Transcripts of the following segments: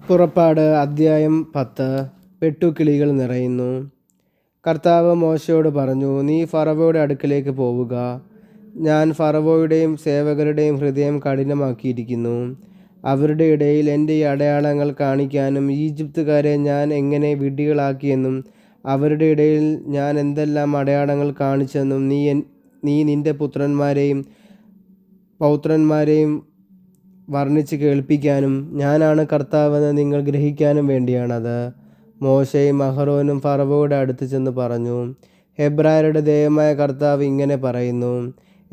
പുറപ്പാട് അദ്ധ്യായം 10. വെട്ടുക്കിളികൾ നിറയുന്നു. കർത്താവ് മോശയോട് പറഞ്ഞു, നീ ഫറവോയുടെ അടുക്കലേക്ക് പോവുക. ഞാൻ ഫറവോയുടെയും സേവകരുടെയും ഹൃദയം കഠിനമാക്കിയിരിക്കുന്നു. അവരുടെ ഇടയിൽ എൻ്റെ ഈ അടയാളങ്ങൾ കാണിക്കാനും ഈജിപ്തുകാരെ ഞാൻ എങ്ങനെ വിഡ്ഢികളാക്കിയെന്നും അവരുടെ ഇടയിൽ ഞാൻ എന്തെല്ലാം അടയാളങ്ങൾ കാണിച്ചെന്നും നീ നിൻ്റെ പുത്രന്മാരെയും പൗത്രന്മാരെയും വർണ്ണിച്ച് കേൾപ്പിക്കാനും ഞാനാണ് കർത്താവെന്ന് നിങ്ങൾ ഗ്രഹിക്കാനും വേണ്ടിയാണത്. മോശയും അഹരോനും ഫറവോയുടെ അടുത്ത് ചെന്ന് പറഞ്ഞു, ഹെബ്രായരുടെ ദൈവമായ കർത്താവ് ഇങ്ങനെ പറയുന്നു,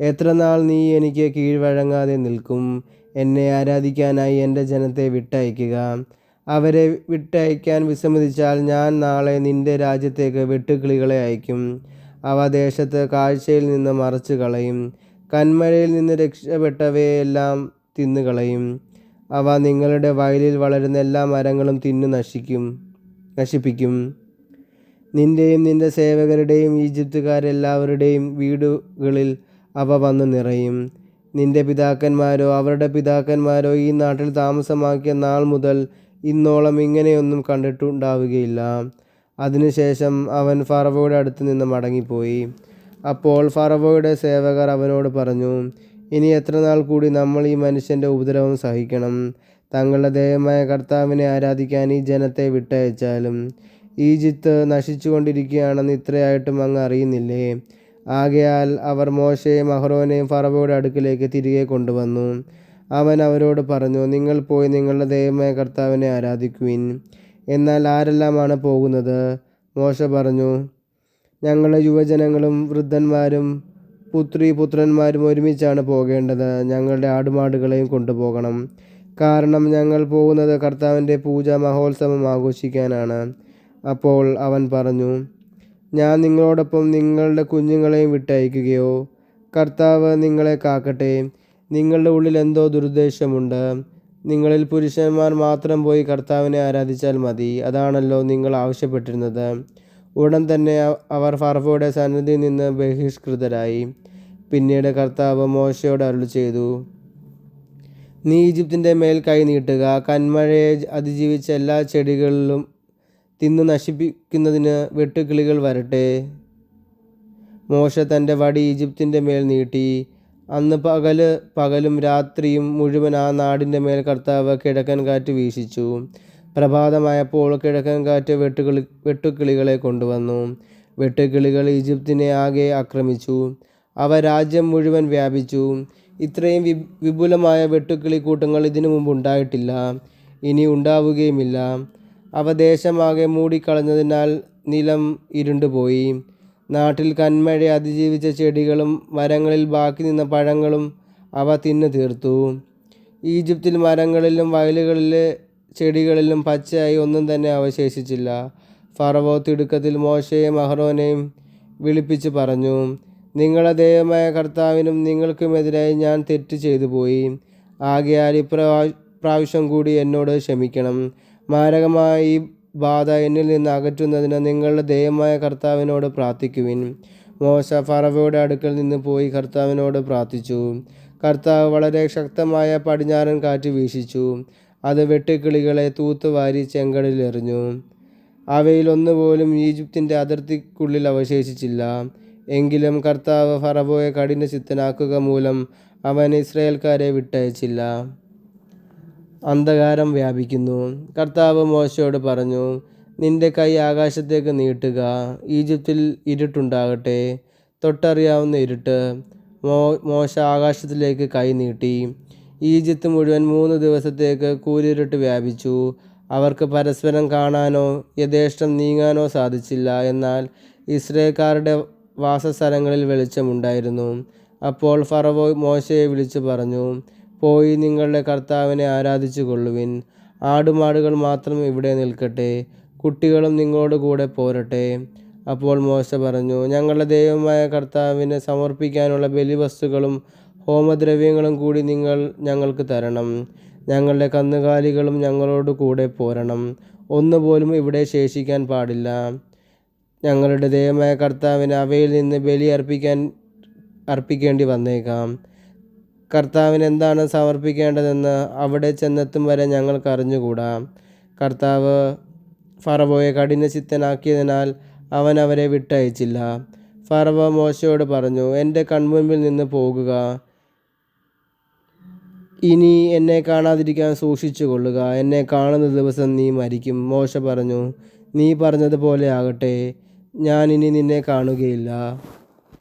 എത്ര നാൾ നീ എനിക്ക് കീഴ്വഴങ്ങാതെ നിൽക്കും? എന്നെ ആരാധിക്കാനായി എൻ്റെ ജനത്തെ വിട്ടയക്കുക. അവരെ വിട്ടയക്കാൻ വിസമ്മതിച്ചാൽ ഞാൻ നാളെ നിൻ്റെ രാജ്യത്തേക്ക് വെട്ടുക്കിളികളെ അയക്കും. അവ ദേശത്ത് കാഴ്ചയിൽ നിന്ന് മറച്ചു കളയും. കന്മഴയിൽ നിന്ന് രക്ഷപ്പെട്ടവയെല്ലാം തിന്നുകളയും. അവ നിങ്ങളുടെ വയലിൽ വളരുന്ന എല്ലാ മരങ്ങളും നശിപ്പിക്കും. നിൻ്റെയും നിൻ്റെ സേവകരുടെയും ഈജിപ്തുകാരെല്ലാവരുടെയും വീടുകളിൽ അവ വന്നു നിറയും. നിൻ്റെ പിതാക്കന്മാരോ അവരുടെ പിതാക്കന്മാരോ ഈ നാട്ടിൽ താമസമാക്കിയ നാൾ മുതൽ ഇന്നോളം ഇങ്ങനെയൊന്നും കണ്ടിട്ടുണ്ടാവുകയില്ല. അതിനുശേഷം അവൻ ഫറവോയുടെ അടുത്ത് നിന്ന് മടങ്ങിപ്പോയി. അപ്പോൾ ഫറവോയുടെ സേവകർ അവനോട് പറഞ്ഞു, ഇനി എത്ര നാൾ കൂടി നമ്മൾ ഈ മനുഷ്യൻ്റെ ഉപദ്രവം സഹിക്കണം? തങ്ങളുടെ ദൈവമായ കർത്താവിനെ ആരാധിക്കാൻ ഈ ജനത്തെ വിട്ടയച്ചാലും ഈജിപ്ത് നശിച്ചുകൊണ്ടിരിക്കുകയാണെന്ന് ഇത്രയായിട്ടും അങ്ങ് അറിയുന്നില്ലേ? ആകയാൽ അവർ മോശയെയും അഹരോനെയും ഫറവോയുടെ അടുക്കിലേക്ക് തിരികെ കൊണ്ടുവന്നു. അവൻ അവരോട് പറഞ്ഞു, നിങ്ങൾ പോയി നിങ്ങളുടെ ദൈവമായ കർത്താവിനെ ആരാധിക്കുവിൻ. എന്നാൽ ആരെല്ലാമാണ് പോകുന്നത്? മോശ പറഞ്ഞു, ഞങ്ങളുടെ യുവജനങ്ങളും വൃദ്ധന്മാരും പുത്രന്മാരും ഒരുമിച്ചാണ് പോകേണ്ടത്. ഞങ്ങളുടെ ആടുമാടുകളെയും കൊണ്ടുപോകണം. കാരണം ഞങ്ങൾ പോകുന്നത് കർത്താവിൻ്റെ പൂജാ മഹോത്സവം ആഘോഷിക്കാനാണ്. അപ്പോൾ അവൻ പറഞ്ഞു, ഞാൻ നിങ്ങളോടൊപ്പം നിങ്ങളുടെ കുഞ്ഞുങ്ങളെയും വിട്ടയക്കുകയോ? കർത്താവ് നിങ്ങളെ കാക്കട്ടെ. നിങ്ങളുടെ ഉള്ളിൽ എന്തോ ദുരുദ്ദേശമുണ്ട്. നിങ്ങളിൽ പുരുഷന്മാർ മാത്രം പോയി കർത്താവിനെ ആരാധിച്ചാൽ മതി. അതാണല്ലോ നിങ്ങൾ ആവശ്യപ്പെട്ടിരുന്നത്. ഉടൻ തന്നെ അവർ ഫറവോയുടെ സന്നിധിയിൽ നിന്ന് ബഹിഷ്കൃതരായി. പിന്നീട് കർത്താവ് മോശയോട് അരുളി ചെയ്തു, നീ ഈജിപ്തിൻ്റെ മേൽ കൈ നീട്ടുക. കന്മഴയെ അതിജീവിച്ച എല്ലാ ചെടികളിലും തിന്നു നശിപ്പിക്കുന്നതിന് വെട്ടുക്കിളികൾ വരട്ടെ. മോശ തൻ്റെ വടി ഈജിപ്തിൻ്റെ മേൽ നീട്ടി. അന്ന് പകലും രാത്രിയും മുഴുവൻ ആ നാടിൻ്റെ മേൽ കർത്താവ് കിഴക്കൻ കാറ്റ് വീശിച്ചു. പ്രഭാതമായപ്പോൾ കിഴക്കൻ കാറ്റ് വെട്ടുക്കിളികളെ കൊണ്ടുവന്നു. വെട്ടുക്കിളികൾ ഈജിപ്തിനെ ആകെ ആക്രമിച്ചു. അവ രാജ്യം മുഴുവൻ വ്യാപിച്ചു. ഇത്രയും വിപുലമായ വെട്ടുക്കിളിക്കൂട്ടങ്ങൾ ഇതിനു മുമ്പ് ഉണ്ടായിട്ടില്ല, ഇനി ഉണ്ടാവുകയുമില്ല. അവ ദേശമാകെ മൂടിക്കളഞ്ഞതിനാൽ നിലം ഇരുണ്ടുപോയി. നാട്ടിൽ കന്മഴയെ അതിജീവിച്ച ചെടികളും മരങ്ങളിൽ ബാക്കി നിന്ന പഴങ്ങളും അവ തിന്നു തീർത്തു. ഈജിപ്തിൽ മരങ്ങളിലും വയലുകളിലെ ചെടികളിലും പച്ചയായി ഒന്നും തന്നെ അവശേഷിച്ചില്ല. ഫറവോ തിടുക്കത്തിൽ മോശയെയും അഹരോനെയും വിളിപ്പിച്ച് പറഞ്ഞു, നിങ്ങളുടെ ദൈവമായ കർത്താവിനും നിങ്ങൾക്കുമെതിരായി ഞാൻ തെറ്റ് ചെയ്തു പോയി. ആകയാൽ ഇപ്രാവശ്യം കൂടി എന്നോട് ക്ഷമിക്കണം. മാരകമായ ഈ ബാധ എന്നിൽ നിന്ന് അകറ്റുന്നതിന് നിങ്ങളുടെ ദൈവമായ കർത്താവിനോട് പ്രാർത്ഥിക്കുവിൻ. മോശ ഫറവോയുടെ അടുക്കൽ നിന്ന് പോയി കർത്താവിനോട് പ്രാർത്ഥിച്ചു. കർത്താവ് വളരെ ശക്തമായ പടിഞ്ഞാറൻ കാറ്റ് വീശിച്ചു. അത് വെട്ടുക്കിളികളെ തൂത്തുവാരി ചെങ്കടലിലെറിഞ്ഞു. അവയിൽ ഒന്നുപോലും ഈജിപ്തിൻ്റെ അതിർത്തിക്കുള്ളിൽ അവശേഷിച്ചില്ല. എങ്കിലും കർത്താവ് ഫറവോയെ കഠിനചിത്തനാക്കുക മൂലം അവൻ ഇസ്രായേൽക്കാരെ വിട്ടയച്ചില്ല. അന്ധകാരം വ്യാപിക്കുന്നു. കർത്താവ് മോശയോട് പറഞ്ഞു, നിന്റെ കൈ ആകാശത്തേക്ക് നീട്ടുക. ഈജിപ്തിൽ ഇരുട്ടുണ്ടാകട്ടെ, തൊട്ടറിയാവുന്ന ഇരുട്ട്. മോശ ആകാശത്തിലേക്ക് കൈ നീട്ടി. ഈജിപ്ത് മുഴുവൻ 3 ദിവസത്തേക്ക് കൂരിരുട്ട് വ്യാപിച്ചു. അവർക്ക് പരസ്പരം കാണാനോ യഥേഷ്ടം നീങ്ങാനോ സാധിച്ചില്ല. എന്നാൽ ഇസ്രായേൽക്കാരുടെ വാസസ്ഥലങ്ങളിൽ വെളിച്ചമുണ്ടായിരുന്നു. അപ്പോൾ ഫറവോ മോശയെ വിളിച്ചു പറഞ്ഞു, പോയി നിങ്ങളുടെ കർത്താവിനെ ആരാധിച്ചു കൊള്ളുവിൻ. ആടുമാടുകൾ മാത്രം ഇവിടെ നിൽക്കട്ടെ, കുട്ടികളും നിങ്ങളോട് കൂടെ പോരട്ടെ. അപ്പോൾ മോശ പറഞ്ഞു, ഞങ്ങളുടെ ദൈവമായ കർത്താവിന് സമർപ്പിക്കാനുള്ള ബലിവസ്തുക്കളും ഹോമദ്രവ്യങ്ങളും കൂടി നിങ്ങൾ ഞങ്ങൾക്ക് തരണം. ഞങ്ങളുടെ കന്നുകാലികളും ഞങ്ങളോട് കൂടെ പോരണം. ഒന്നുപോലും ഇവിടെ ശേഷിക്കാൻ പാടില്ല. ഞങ്ങളുടെ ദൈവമായ കർത്താവിന് അവയിൽ നിന്ന് ബലി അർപ്പിക്കേണ്ടി വന്നേക്കാം. കർത്താവിന് എന്താണ് സമർപ്പിക്കേണ്ടതെന്ന് അവിടെ ചെന്നെത്തും വരെ ഞങ്ങൾക്ക് അറിഞ്ഞുകൂടാ. കർത്താവ് ഫറവോയെ കഠിനചിത്തനാക്കിയതിനാൽ അവൻ അവരെ വിട്ടയച്ചില്ല. ഫറവോ മോശയോട് പറഞ്ഞു, എൻ്റെ കൺമുൻപിൽ നിന്ന് പോകുക, ഇനി എന്നെ കാണാതിരിക്കാൻ സൂക്ഷിച്ചു കൊള്ളുക. എന്നെ കാണുന്ന ദിവസം നീ മരിക്കും. മോശ പറഞ്ഞു, നീ പറഞ്ഞതുപോലെ ആകട്ടെ, ഞാൻ ഇനി നിന്നെ കാണുകയില്ല.